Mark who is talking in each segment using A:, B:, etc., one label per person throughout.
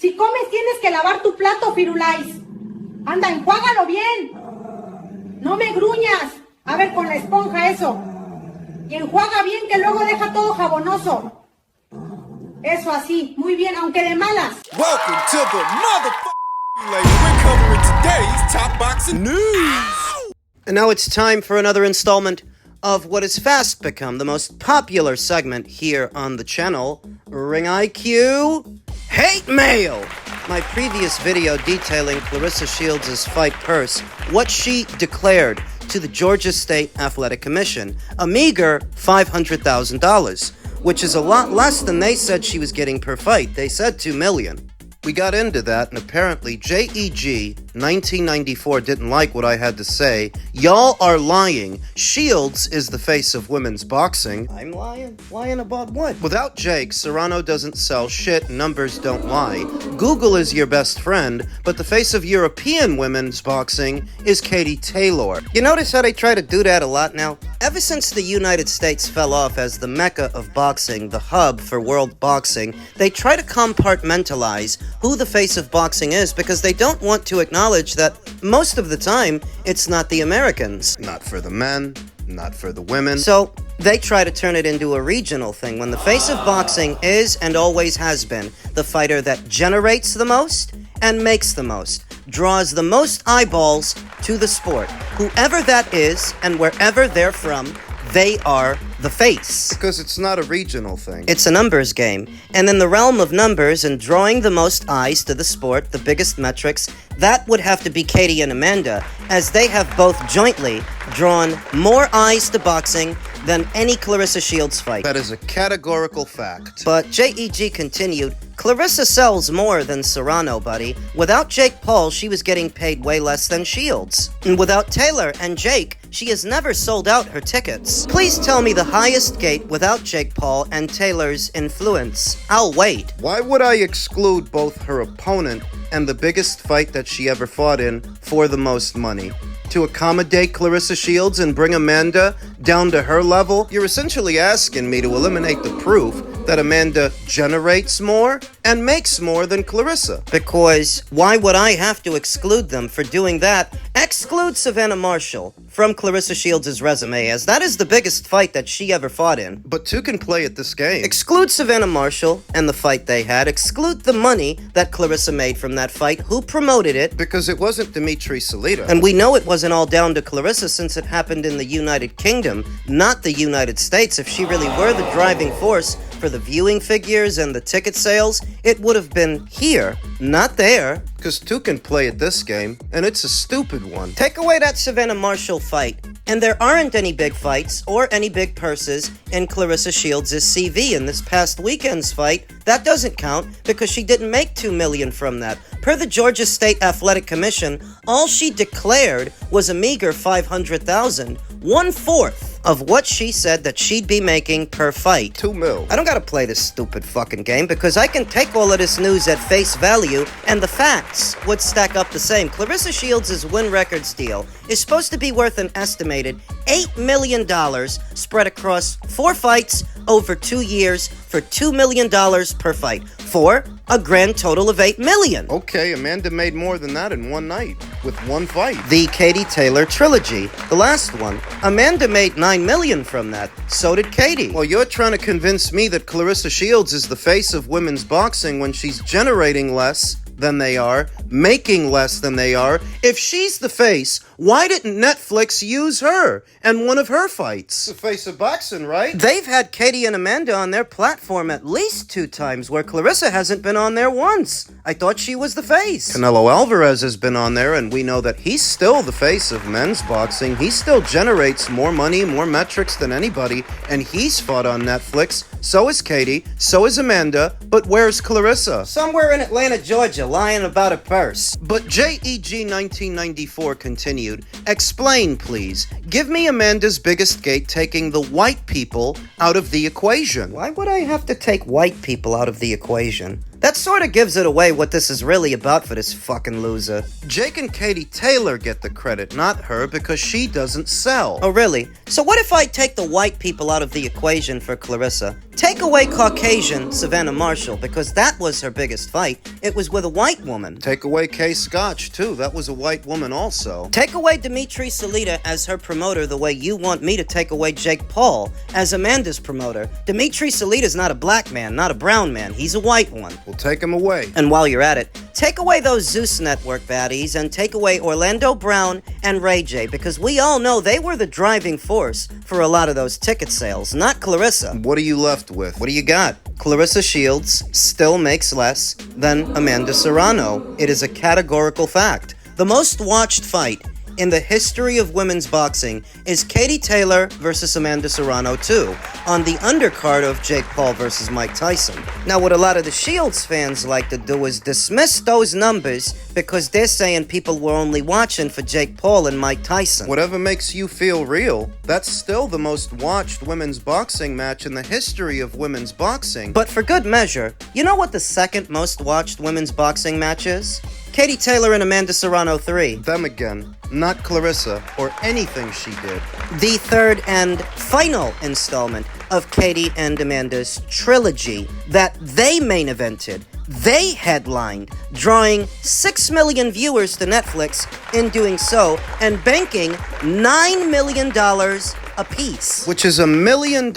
A: Si comes tienes que lavar tu plato, Firulais. Anda, enjuágalo bien. No me gruñas. A ver, con la esponja eso. Y enjuaga bien que luego deja todo jabonoso. Eso así, muy bien, aunque de malas.
B: Welcome to the motherfucking lady. We're covering today's top boxing news.
C: And now it's time for another installment of what has fast become the most popular segment here on the channel, Ring IQ Hate Mail. My previous video detailing Claressa Shields' fight purse, what she declared to the Georgia State Athletic Commission, a meager $500,000, which is a lot less than they said she was getting per fight. They said $2 million. We got into that, and apparently JEG 1994 didn't like what I had to say. Y'all are lying. Shields is the face of women's boxing. I'm lying? Lying about what? Without Jake, Serrano doesn't sell shit, numbers don't lie. Google is your best friend, but the face of European women's boxing is Katie Taylor. You notice how they try to do that a lot now? Ever since the United States fell off as the mecca of boxing, the hub for world boxing, they try to compartmentalize who the face of boxing is because they don't want to acknowledge that most of the time, it's not the Americans. Not for the men, not for the women. So, they try to turn it into a regional thing when the face of boxing is and always has been the fighter that generates the most and makes the most, draws the most eyeballs to the sport. Whoever that is and wherever they're from, they are the face. Because it's not a regional thing. It's a numbers game. And in the realm of numbers and drawing the most eyes to the sport, the biggest metrics, that would have to be Katie and Amanda, as they have both jointly drawn more eyes to boxing than any Claressa Shields fight. That is a categorical fact. But JEG continued, Claressa sells more than Serrano, buddy. Without Jake Paul, she was getting paid way less than Shields. And without Taylor and Jake, she has never sold out her tickets. Please tell me the highest gate without Jake Paul and Taylor's influence. I'll wait. Why would I exclude both her opponent and the biggest fight that she ever fought in for the most money? To accommodate Claressa Shields and bring Amanda down to her level? You're essentially asking me to eliminate the proof that Amanda generates more and makes more than Claressa. Because why would I have to exclude them for doing that? Exclude Savannah Marshall from Claressa Shields' resume, as that is the biggest fight that she ever fought in. But two can play at this game. Exclude Savannah Marshall and the fight they had. Exclude the money that Claressa made from that fight. Who promoted it? Because it wasn't Dmitry Salita. And we know it wasn't all down to Claressa since it happened in the United Kingdom, not the United States. If she really were the driving force for the viewing figures and the ticket sales, it would have been here, not there. Because two can play at this game, and it's a stupid one. Take away that Savannah Marshall fight, and there aren't any big fights or any big purses in Claressa Shields' CV in this past weekend's fight. That doesn't count because she didn't make $2 million from that. Per the Georgia State Athletic Commission, all she declared was a meager $500,000, 1/4 of what she said that she'd be making per fight. $2 million. I don't gotta play this stupid fucking game because I can take all of this news at face value and the facts would stack up the same. Claressa Shields' win records deal is supposed to be worth an estimated $8 million spread across 4 fights over 2 years for $2 million per fight, for a grand total of $8 million. Okay, Amanda made more than that in one night with one fight. The Katie Taylor trilogy, the last one. Amanda made $9 million from that. So did Katie. Well, you're trying to convince me that Claressa Shields is the face of women's boxing when she's generating less than they are, making less than they are. If she's the face, why didn't Netflix use her and one of her fights? The face of boxing, right? They've had Katie and Amanda on their platform at least 2 times, where Claressa hasn't been on there once. I thought she was the face. Canelo Alvarez has been on there, and we know that he's still the face of men's boxing. He still generates more money, more metrics than anybody, and he's fought on Netflix. So is Katie, so is Amanda, but where's Claressa? Somewhere in Atlanta, Georgia, lying about a purse. But JEG 1994 continued. Explain, please. Give me Amanda's biggest gate taking the white people out of the equation. Why would I have to take white people out of the equation? That sort of gives it away what this is really about for this fucking loser. Jake and Katie Taylor get the credit, not her, because she doesn't sell. Oh, really? So what if I take the white people out of the equation for Claressa? Take away Caucasian Savannah Marshall, because that was her biggest fight. It was with a white woman.
D: Take away Kay Scotch, too. That was a white woman also.
C: Take away Dmitry Salita as her promoter the way you want me to take away Jake Paul as Amanda's promoter. Dmitry Salita's not a black man, not a brown man. He's a white one.
D: We'll take him away.
C: And while you're at it, take away those Zeus Network baddies and take away Orlando Brown and Ray J, because we all know they were the driving force for a lot of those ticket sales, not Clarissa.
D: What are you left with?
C: What do you got? Clarissa Shields still makes less than Amanda Serrano. It is a categorical fact. The most watched fight in the history of women's boxing is Katie Taylor versus Amanda Serrano 2 on the undercard of Jake Paul versus Mike Tyson. Now, what a lot of the Shields fans like to do is dismiss those numbers because they're saying people were only watching for Jake Paul and Mike Tyson.
D: Whatever makes you feel real, that's still the most watched women's boxing match in the history of women's boxing.
C: But for good measure, you know what the second most watched women's boxing match is? Katie Taylor and Amanda Serrano 3.
D: Them again, not Clarissa or anything she did.
C: The third and final installment of Katie and Amanda's trilogy that they main evented, they headlined, drawing 6 million viewers to Netflix in doing so and banking $9 million apiece.
D: Which is $1 million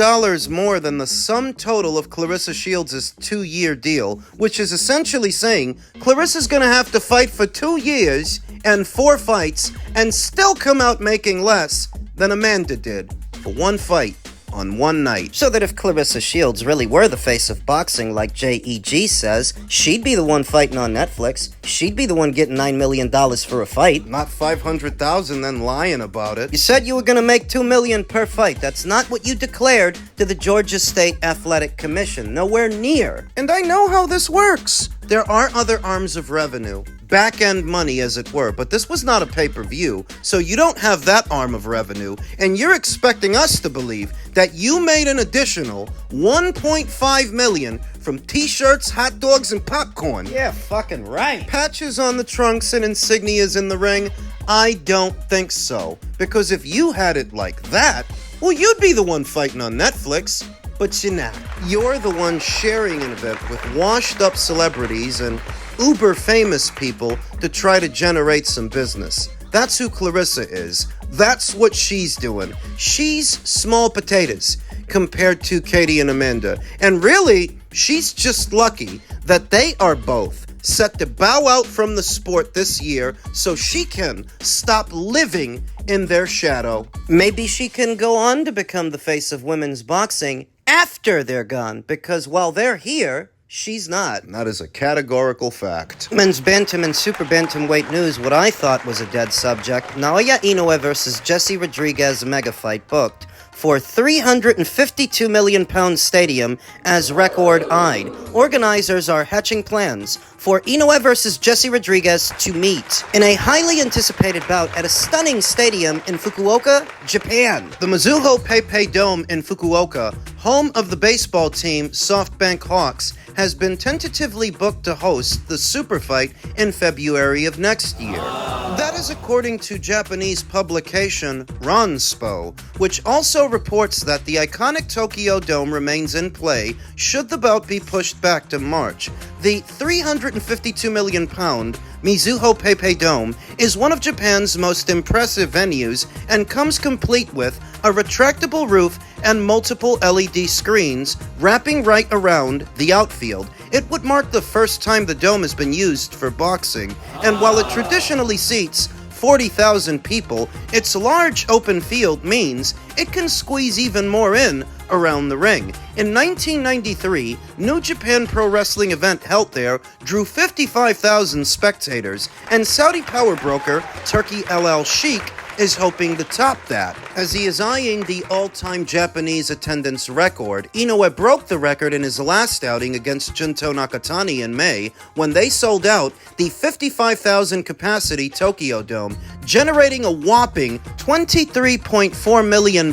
D: more than the sum total of Clarissa Shields' 2-year deal, which is essentially saying Clarissa's gonna have to fight for 2 years and 4 fights and still come out making less than Amanda did for one fight on one night.
C: So that if Clarissa Shields really were the face of boxing like JEG says, she'd be the one fighting on Netflix. She'd be the one getting $9 million for a fight.
D: Not 500,000 then lying about it.
C: You said you were going to make $2 million per fight. That's not what you declared to the Georgia State Athletic Commission. Nowhere near.
D: And I know how this works. There are other arms of revenue. Back-end money, as it were, but this was not a pay-per-view, so you don't have that arm of revenue, and you're expecting us to believe that you made an additional $1.5 million from t-shirts, hot dogs, and popcorn.
C: Yeah, fucking right.
D: Patches on the trunks and insignias in the ring? I don't think so, because if you had it like that, well, you'd be the one fighting on Netflix. But you're not. You're the one sharing an event with washed-up celebrities and uber-famous people to try to generate some business. That's who Clarissa is. That's what she's doing. She's small potatoes compared to Katie and Amanda. And really, she's just lucky that they are both set to bow out from the sport this year so she can stop living in their shadow.
C: Maybe she can go on to become the face of women's boxing after they're gone, because while they're here, she's not.
D: And that is a categorical fact.
C: Men's bantam and super bantamweight news, what I thought was a dead subject. Naoya Inoue versus Jesse Rodriguez mega fight booked for £352 million stadium as record-eyed. Organizers are hatching plans for Inoue versus Jesse Rodriguez to meet in a highly anticipated bout at a stunning stadium in Fukuoka, Japan.
D: The Mizuho PayPay Dome in Fukuoka, home of the baseball team SoftBank Hawks, has been tentatively booked to host the super fight in February of next year. That is according to Japanese publication Ranspo, which also reports that the iconic Tokyo Dome remains in play should the bout be pushed back to March. The £352 million Mizuho PayPay Dome is one of Japan's most impressive venues and comes complete with a retractable roof and multiple LED screens wrapping right around the outfield. It would mark the first time the dome has been used for boxing, and while it traditionally seats 40,000 people, its large open field means it can squeeze even more in around the ring. In 1993, New Japan Pro Wrestling event held there drew 55,000 spectators, and Saudi power broker Turkey LL Sheikh is hoping to top that. As he is eyeing the all-time Japanese attendance record, Inoue broke the record in his last outing against Junto Nakatani in May, when they sold out the 55,000 capacity Tokyo Dome, generating a whopping £23.4 million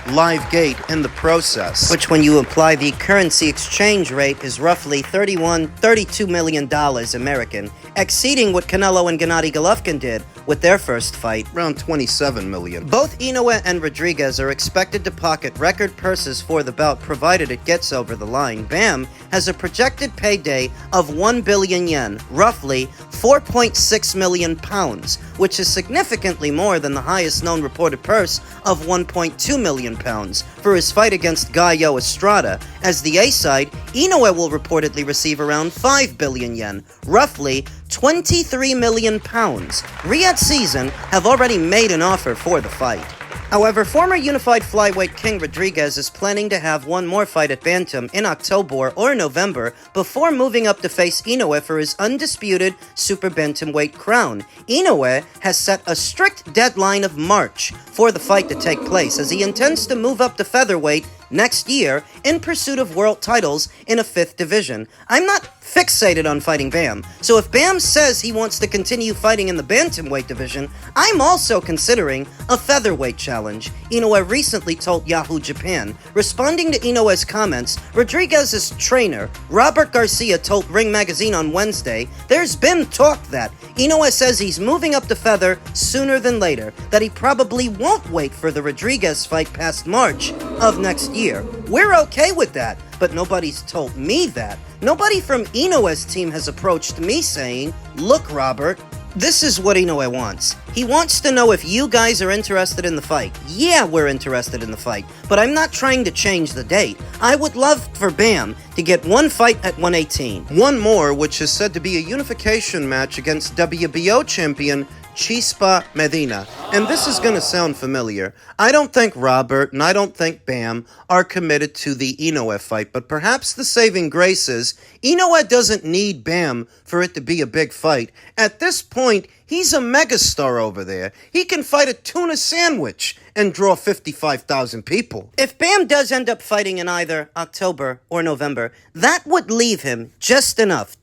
D: live gate in the process.
C: Which, when you apply the currency exchange rate, is roughly $32 million American, exceeding what Canelo and Gennady Golovkin did with their first fight.
D: Around 27 million.
C: Both Inoue and Rodriguez are expected to pocket record purses for the bout, provided it gets over the line. Bam has a projected payday of 1 billion yen, roughly 4.6 million pounds, which is significantly more than the highest known reported purse of 1.2 million pounds for his fight against Gallo Estrada. As the A-side, Inoue will reportedly receive around 5 billion yen, roughly 23 million pounds. Riyadh Season have already made an offer for the fight. However, former unified flyweight king Rodriguez is planning to have one more fight at Bantam in October or November before moving up to face Inoue for his undisputed super bantamweight crown. Inoue has set a strict deadline of March for the fight to take place, as he intends to move up to featherweight next year in pursuit of world titles in a 5th division. I'm not fixated on fighting Bam, so if Bam says he wants to continue fighting in the bantamweight division, I'm also considering a featherweight challenge, Inoue recently told Yahoo Japan. Responding to Inoue's comments, Rodriguez's trainer, Robert Garcia, told Ring Magazine on Wednesday, "There's been talk that Inoue says he's moving up to feather sooner than later, that he probably won't wait for the Rodriguez fight past March of next year. We're okay with that, but nobody's told me that. Nobody from Inoue's team has approached me saying, 'Look, Robert, this is what Inoue wants. He wants to know if you guys are interested in the fight. Yeah, we're interested in the fight, but I'm not trying to change the date. I would love for Bam to get one fight at 118.
D: One more, which is said to be a unification match against WBO champion Chispa Medina. And this is going to sound familiar. I don't think Robert and I don't think Bam are committed to the Inoue fight, but perhaps the saving grace is Inoue doesn't need Bam for it to be a big fight. At this point, he's a megastar over there. He can fight a tuna sandwich and draw 55,000 people.
C: If Bam does end up fighting in either October or November, that would leave him just enough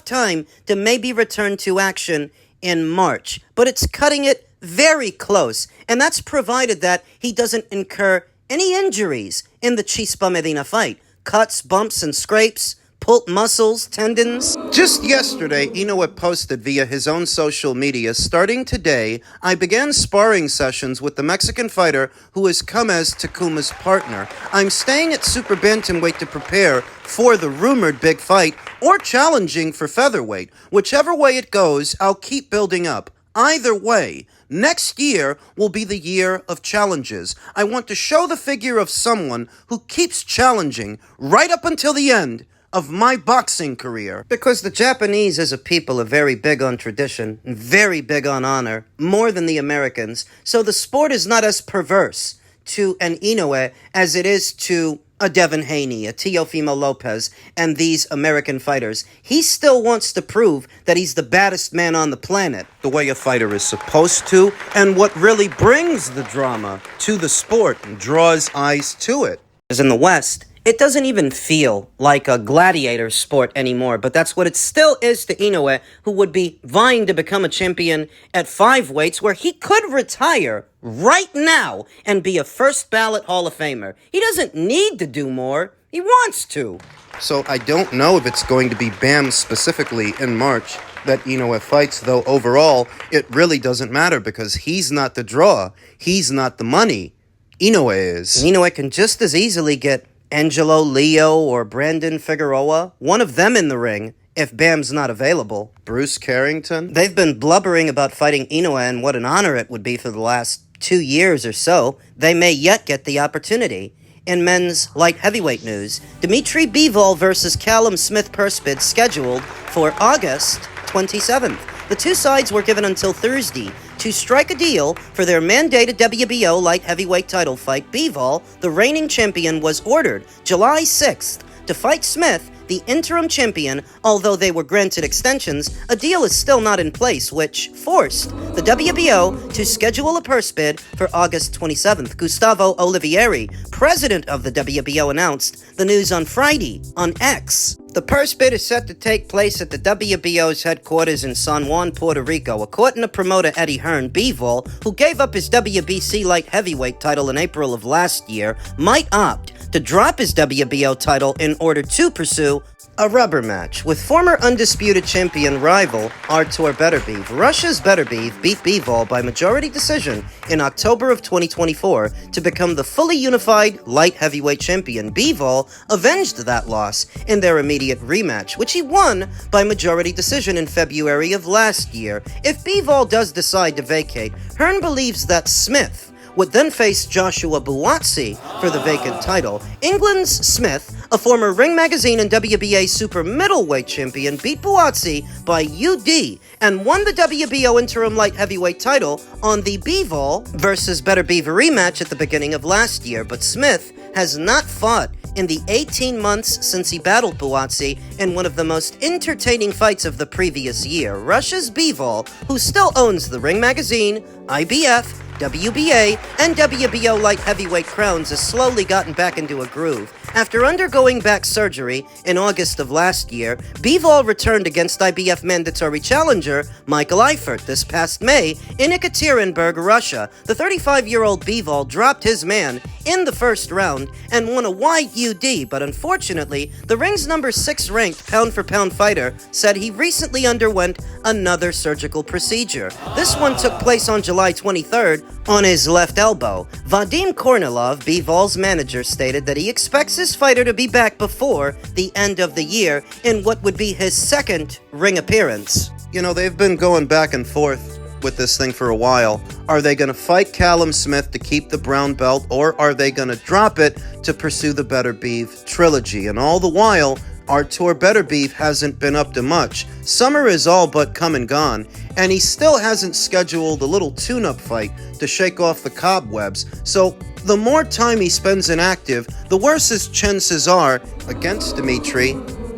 C: time to maybe return to action in March, but it's cutting it very close, and that's provided that he doesn't incur any injuries in the Chispa Medina fight. Cuts, bumps, and scrapes, pulled muscles, tendons.
D: Just yesterday, Inoue posted via his own social media, "Starting today, I began sparring sessions with the Mexican fighter who has come as Takuma's partner. I'm staying at super bantamweight to prepare for the rumored big fight or challenging for featherweight. Whichever way it goes, I'll keep building up. Either way, next year will be the year of challenges. I want to show the figure of someone who keeps challenging right up until the end of my boxing career."
C: Because the Japanese as a people are very big on tradition, and very big on honor, more than the Americans, so the sport is not as perverse to an Inoue as it is to a Devin Haney, a Teofimo Lopez, and these American fighters. He still wants to prove that he's the baddest man on the planet.
D: The way a fighter is supposed to, and what really brings the drama to the sport and draws eyes to it.
C: As in the West, it doesn't even feel like a gladiator sport anymore, but that's what it still is to Inoue, who would be vying to become a champion at 5 weights, where he could retire right now and be a first ballot Hall of Famer. He doesn't need to do more. He wants to.
D: So I don't know if it's going to be Bam specifically in March that Inoue fights, though overall, it really doesn't matter because he's not the draw. He's not the money. Inoue is.
C: Inoue can just as easily get Angelo Leo or Brandon Figueroa, one of them in the ring, if Bam's not available.
D: Bruce Carrington?
C: They've been blubbering about fighting Inoue and what an honor it would be for the last 2 years or so. They may yet get the opportunity. In men's light heavyweight news, Dmitry Bivol versus Callum Smith purse bid scheduled for August 27th. The two sides were given until Thursday to strike a deal for their mandated WBO light heavyweight title fight. Bivol, the reigning champion, was ordered July 6th to fight Smith the interim champion, although they were granted extensions, a deal is still not in place, which forced the WBO to schedule a purse bid for August 27th. Gustavo Olivieri, president of the WBO, announced the news on Friday on X. The purse bid is set to take place at the WBO's headquarters in San Juan, Puerto Rico. According to promoter Eddie Hearn, Bivol, who gave up his WBC light heavyweight title in April of last year, might opt to drop his WBO title in order to pursue a rubber match with former undisputed champion rival Artur Beterbiev. Russia's Beterbiev beat Bivol by majority decision in October of 2024 to become the fully unified light heavyweight champion. Bivol avenged that loss in their immediate rematch, which he won by majority decision in February of last year. If Bivol does decide to vacate, Hearn believes that Smith would then face Joshua Buatsi for the vacant title. England's Smith, a former Ring Magazine and WBA super middleweight champion, beat Buatsi by UD and won the WBO interim light heavyweight title on the Bivol versus Beterbiev rematch at the beginning of last year. But Smith has not fought in the 18 months since he battled Buatsi in one of the most entertaining fights of the previous year. Russia's Bivol, who still owns the Ring Magazine, IBF, WBA, and WBO light heavyweight crowns, has slowly gotten back into a groove. After undergoing back surgery in August of last year, Bivol returned against IBF mandatory challenger Michael Eifert this past May in Ekaterinburg, Russia. The 35-year-old Bivol dropped his man in the first round and won a wide UD, but unfortunately, the ring's number 6 ranked pound-for-pound fighter said he recently underwent another surgical procedure. This one took place on July 23rd on his left elbow. Vadim Kornilov, Bivol's manager, stated that he expects his fighter to be back before the end of the year in what would be his second ring appearance.
D: You know, they've been going back and forth with this thing for a while. Are they going to fight Callum Smith to keep the brown belt, or are they going to drop it to pursue the Beterbiev trilogy? And all the while, Artur Beterbiev hasn't been up to much. Summer is all but come and gone, and he still hasn't scheduled a little tune-up fight to shake off the cobwebs. So the more time he spends inactive, the worse his chances are against Dmitry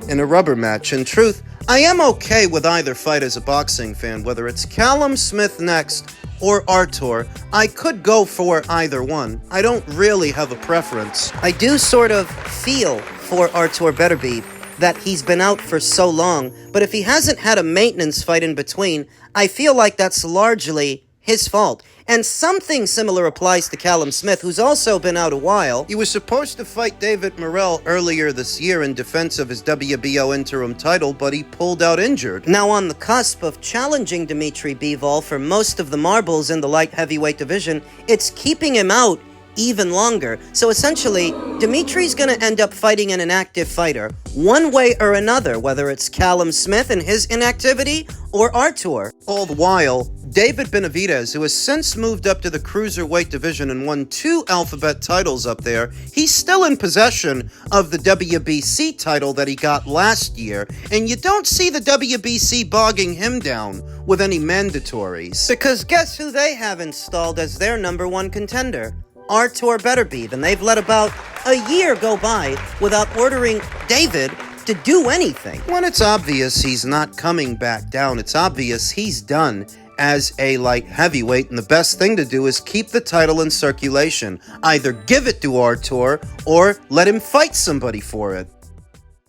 D: in a rubber match. In truth, I am okay with either fight as a boxing fan, whether it's Callum Smith next or Artur. I could go for either one. I don't really have a preference.
C: I do sort of feel for Artur Beterbiev that he's been out for so long, but if he hasn't had a maintenance fight in between, I feel like that's largely his fault. And something similar applies to Callum Smith, who's also been out a while.
D: He was supposed to fight David Morrell earlier this year in defense of his WBO interim title, but he pulled out injured.
C: Now on the cusp of challenging Dmitry Bivol for most of the marbles in the light heavyweight division, it's keeping him out even longer. So essentially, Dmitry's gonna end up fighting an inactive fighter, one way or another, whether it's Callum Smith and his inactivity, or Artur.
D: All the while, David Benavidez, who has since moved up to the cruiserweight division and won 2 alphabet titles up there, he's still in possession of the WBC title that he got last year, and you don't see the WBC bogging him down with any mandatories.
C: Because guess who they have installed as their number 1 contender? Artur Beterbiev, and they've let about a year go by without ordering David to do anything.
D: When it's obvious he's not coming back down, it's obvious he's done as a light heavyweight, and the best thing to do is keep the title in circulation. Either give it to Artur or let him fight somebody for it.